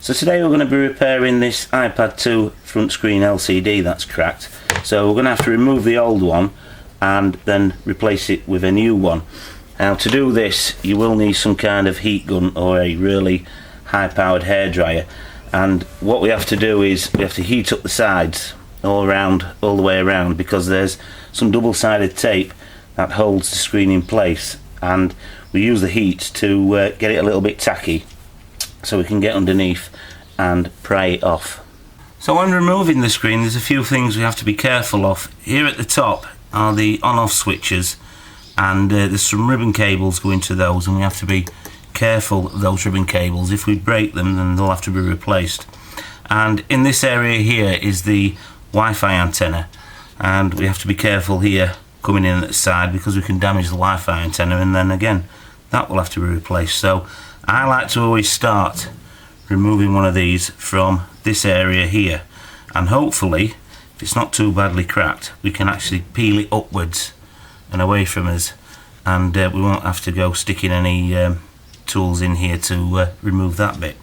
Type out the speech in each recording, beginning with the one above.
So today we're going to be repairing this iPad 2 front screen LCD that's cracked. So we're going to have to remove the old one and then replace it with a new one. Now to do this you will need some kind of heat gun or a really high powered hairdryer, and what we have to do is we have to heat up the sides all the way around, because there's some double-sided tape that holds the screen in place, and we use the heat to get it a little bit tacky so we can get underneath and pry it off. So when removing the screen there's a few things we have to be careful of. Here at the top are the on-off switches, and there's some ribbon cables going to those, and we have to be careful of those ribbon cables. If we break them then they'll have to be replaced. And in this area here is the Wi-Fi antenna, and we have to be careful here coming in at the side because we can damage the Wi-Fi antenna, and then again that will have to be replaced. So I like to always start removing one of these from this area here, and hopefully if it's not too badly cracked we can actually peel it upwards and away from us, and we won't have to go sticking any tools in here to remove that bit.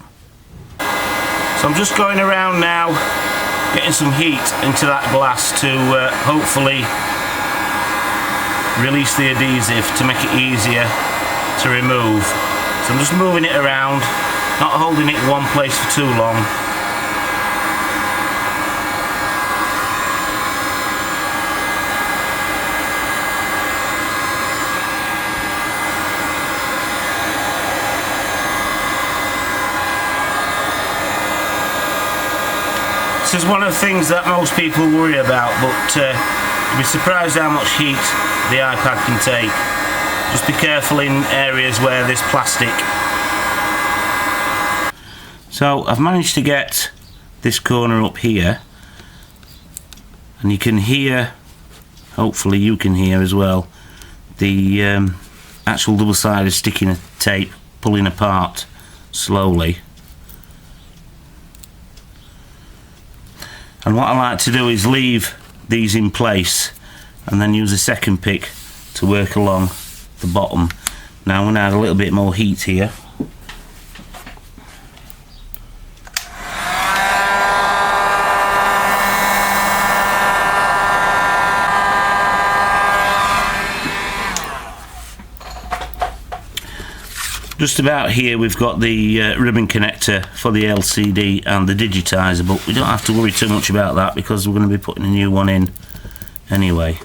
So I'm just going around now getting some heat into that glass to hopefully release the adhesive to make it easier to remove. So I'm just moving it around, not holding it in one place for too long. This is one of the things that most people worry about, but you'll be surprised how much heat the iPad can take. Just be careful in areas where there's plastic. So I've managed to get this corner up here, and you can hear, hopefully you can hear as well, the actual double-sided sticking of tape pulling apart slowly. And what I like to do is leave these in place and then use a second pick to work along the bottom. Now I'm going to add a little bit more heat here. Just about here we've got the ribbon connector for the LCD and the Digitizer, but we don't have to worry too much about that because we're going to be putting a new one in anyway.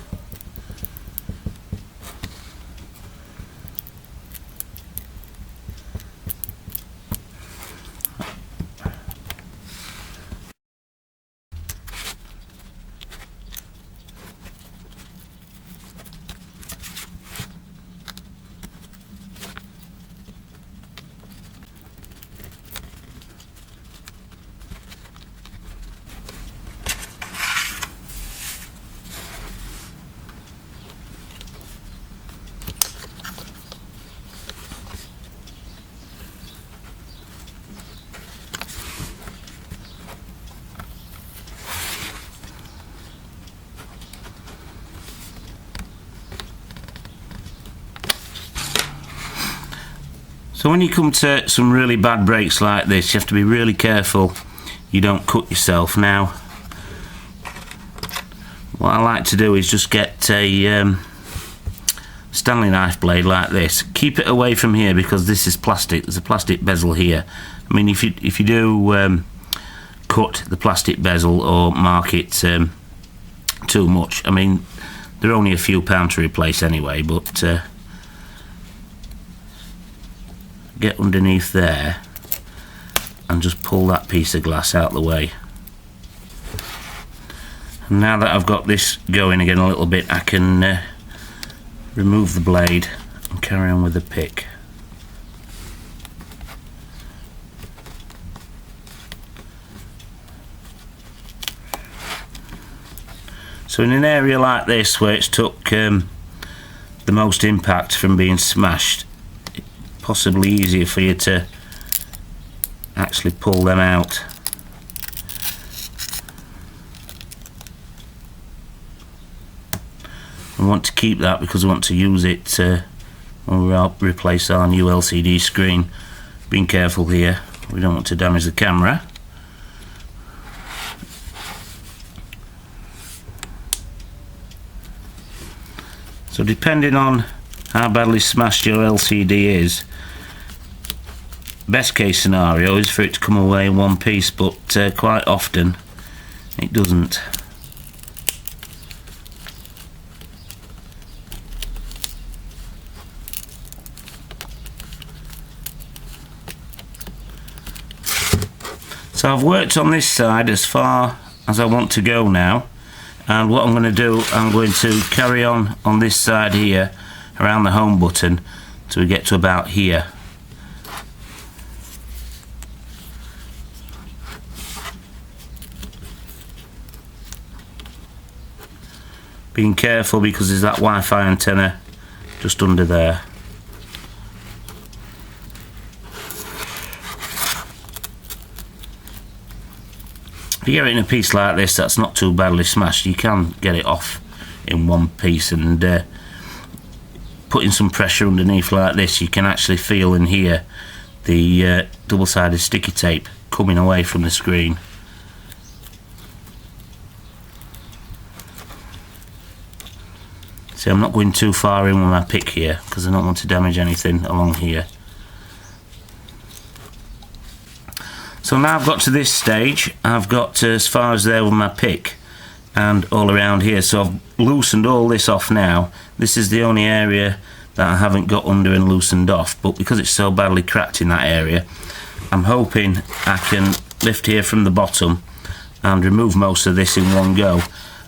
So when you come to some really bad breaks like this, you have to be really careful you don't cut yourself. Now, what I like to do is just get a Stanley knife blade like this. Keep it away from here because this is plastic. There's a plastic bezel here. I mean, if you do cut the plastic bezel or mark it too much, I mean, they're only a few pounds to replace anyway, but get underneath there and just pull that piece of glass out the way. And now that I've got this going again a little bit, I can remove the blade and carry on with the pick. So in an area like this where it's took the most impact from being smashed, possibly easier for you to actually pull them out. We want to keep that because we want to use it when we replace our new LCD screen. Being careful here, we don't want to damage the camera. So depending on how badly smashed your LCD is, best case scenario is for it to come away in one piece, but quite often it doesn't. So I've worked on this side as far as I want to go now, and what I'm going to do, I'm going to carry on this side here around the home button till we get to about here. Being careful because there's that Wi-Fi antenna just under there. If you get it in a piece like this that's not too badly smashed, you can get it off in one piece, and putting some pressure underneath like this, you can actually feel and hear the double-sided sticky tape coming away from the screen. See, I'm not going too far in with my pick here because I don't want to damage anything along here. So now I've got to this stage, I've got as far as there with my pick and all around here, so I've loosened all this off now. This is the only area that I haven't got under and loosened off, but because it's so badly cracked in that area, I'm hoping I can lift here from the bottom and remove most of this in one go,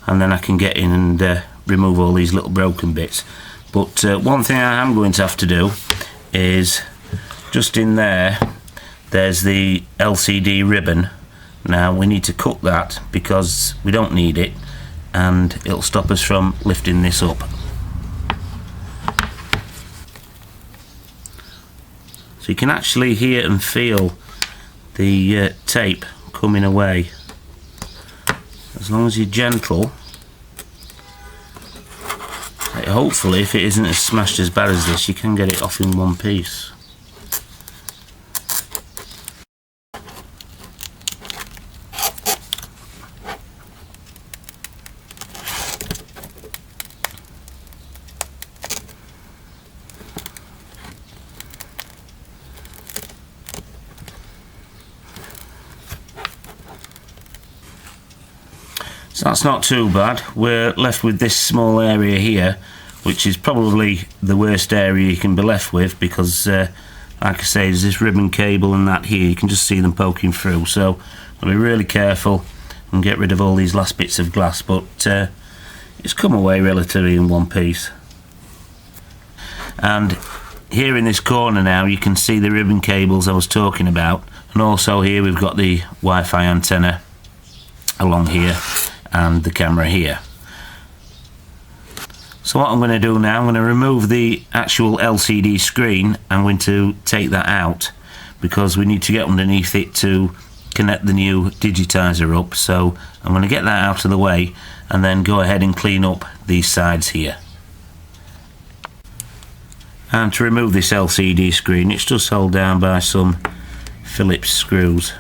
and then I can get in and remove all these little broken bits. But one thing I am going to have to do is just in there, there's the LCD ribbon. Now we need to cut that because we don't need it, and it'll stop us from lifting this up. So you can actually hear and feel the tape coming away. As long as you're gentle, hopefully if it isn't as smashed as bad as this, you can get it off in one piece. So that's not too bad. We're left with this small area here, which is probably the worst area you can be left with because like I say, there's this ribbon cable and that here, you can just see them poking through, so I'll be really careful and get rid of all these last bits of glass, but it's come away relatively in one piece. And here in this corner now you can see the ribbon cables I was talking about, and also here we've got the Wi-Fi antenna along here and the camera here. So what I'm going to do now, I'm going to remove the actual LCD screen. I'm going to take that out because we need to get underneath it to connect the new Digitizer up. So I'm going to get that out of the way and then go ahead and clean up these sides here. And to remove this LCD screen, it's just held down by some Phillips screws.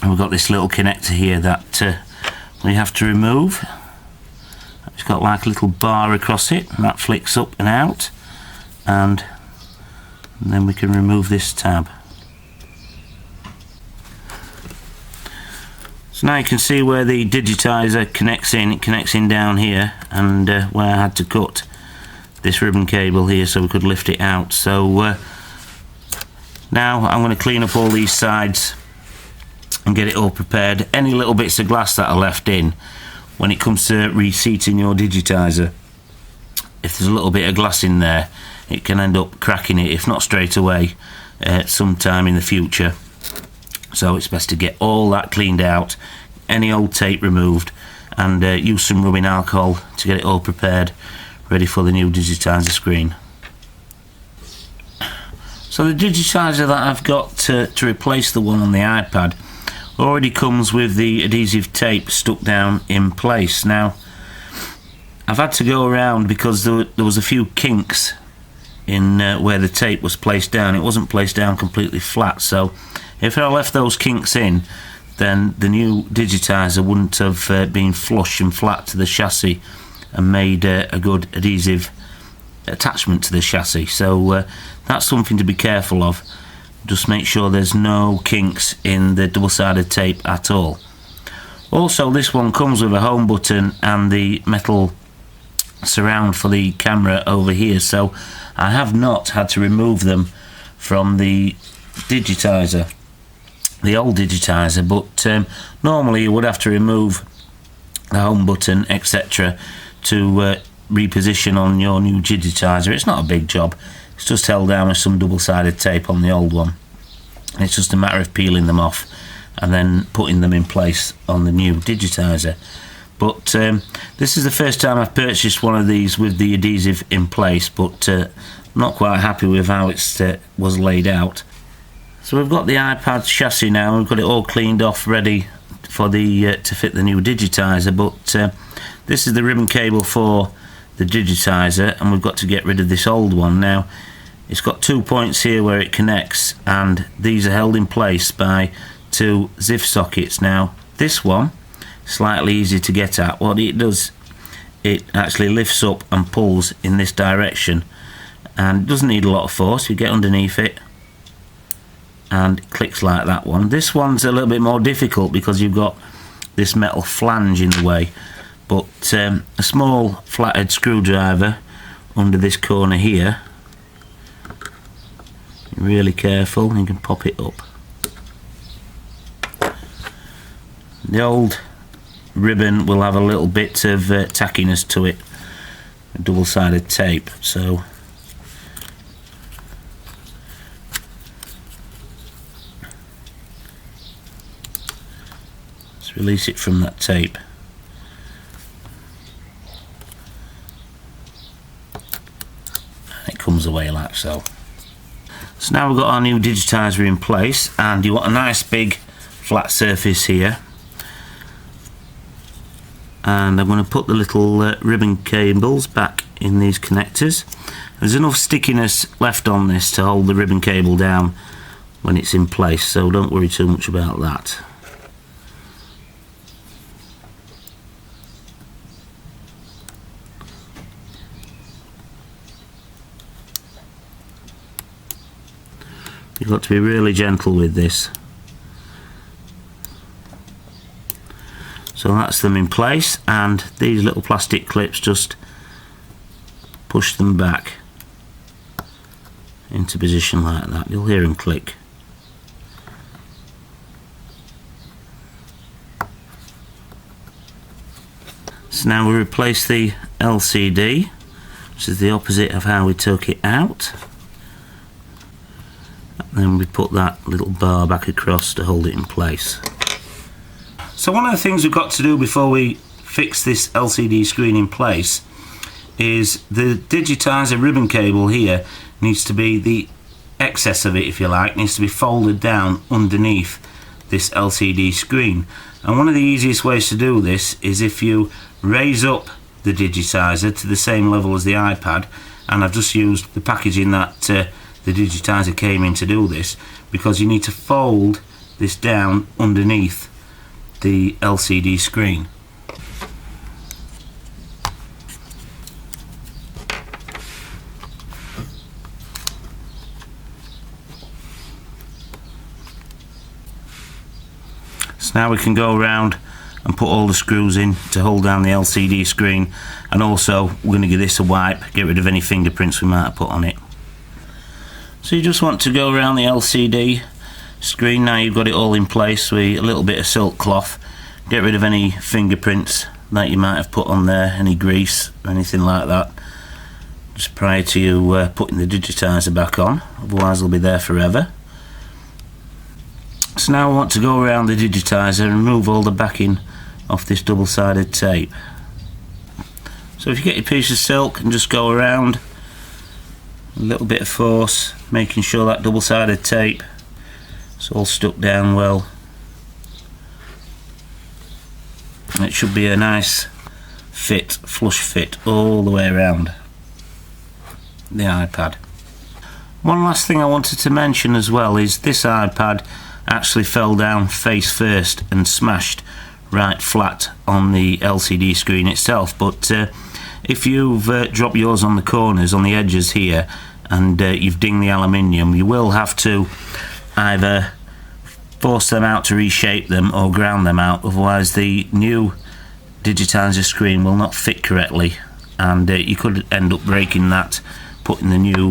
We've got this little connector here that we have to remove. It's got like a little bar across it, and that flicks up and out, and then we can remove this tab. So now you can see where the Digitizer connects in. It connects in down here, and where I had to cut this ribbon cable here so we could lift it out. So now I'm going to clean up all these sides and get it all prepared. Any little bits of glass that are left in, when it comes to reseating your Digitizer, if there's a little bit of glass in there, it can end up cracking it, if not straight away, sometime in the future. So it's best to get all that cleaned out, any old tape removed, and use some rubbing alcohol to get it all prepared, ready for the new Digitizer screen. So the Digitizer that I've got to replace the one on the iPad already comes with the adhesive tape stuck down in place. Now I've had to go around because there was a few kinks in where the tape was placed down. It wasn't placed down completely flat, so if I left those kinks in, then the new Digitizer wouldn't have been flush and flat to the chassis and made a good adhesive attachment to the chassis. So that's something to be careful of. Just make sure there's no kinks in the double-sided tape at all. Also, this one comes with a home button and the metal surround for the camera over here, so I have not had to remove them from the Digitizer, the old Digitizer, but normally you would have to remove the home button, etc., to reposition on your new Digitizer. It's not a big job, it's just held down with some double-sided tape on the old one. It's just a matter of peeling them off and then putting them in place on the new Digitizer. But this is the first time I've purchased one of these with the adhesive in place, but not quite happy with how it was laid out. So we've got the iPad chassis now, we've got it all cleaned off, ready for the to fit the new Digitizer, but this is the ribbon cable for the Digitizer, and we've got to get rid of this old one. Now it's got 2 points here where it connects, and these are held in place by 2 ZIF sockets. Now this one, slightly easy to get at. What it does, it actually lifts up and pulls in this direction, and it doesn't need a lot of force. You get underneath it and it clicks like that one. This one's a little bit more difficult because you've got this metal flange in the way, but a small flathead screwdriver under this corner here, really careful, and you can pop it up. The old ribbon will have a little bit of tackiness to it, a double-sided tape, so let's release it from that tape. And it comes away like so. So now we've got our new Digitizer in place, and you want a nice big flat surface here. And I'm going to put the little ribbon cables back in these connectors. There's enough stickiness left on this to hold the ribbon cable down when it's in place, so don't worry too much about that. You've got to be really gentle with this. So that's them in place, and these little plastic clips, just push them back into position like that. You'll hear them click. So now we replace the LCD, which is the opposite of how we took it out. And then we put that little bar back across to hold it in place. So one of the things we've got to do before we fix this LCD screen in place is the Digitizer ribbon cable here needs to be, the excess of it if you like, needs to be folded down underneath this LCD screen. And one of the easiest ways to do this is if you raise up the Digitizer to the same level as the iPad, and I've just used the packaging that the Digitizer came in to do this, because you need to fold this down underneath the LCD screen. So now we can go around and put all the screws in to hold down the LCD screen, and also we're going to give this a wipe, get rid of any fingerprints we might have put on it. So you just want to go around the LCD screen. Now you've got it all in place with a little bit of silk cloth, get rid of any fingerprints that you might have put on there, any grease or anything like that, just prior to you putting the Digitizer back on, otherwise it'll be there forever. So now I want to go around the Digitizer and remove all the backing off this double-sided tape. So if you get your piece of silk and just go around, a little bit of force, making sure that double-sided tape is all stuck down well. it should be a nice fit, flush fit all the way around the iPad. One last thing I wanted to mention as well is this iPad actually fell down face first and smashed right flat on the LCD screen itself, but if you've dropped yours on the corners, on the edges here, and you've dinged the aluminium, you will have to either force them out to reshape them or ground them out, otherwise the new Digitizer screen will not fit correctly, and you could end up breaking that putting the new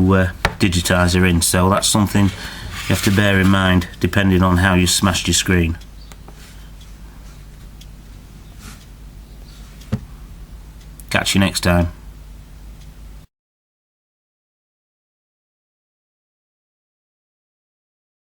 Digitizer in. So that's something you have to bear in mind depending on how you smashed your screen. Catch you next time.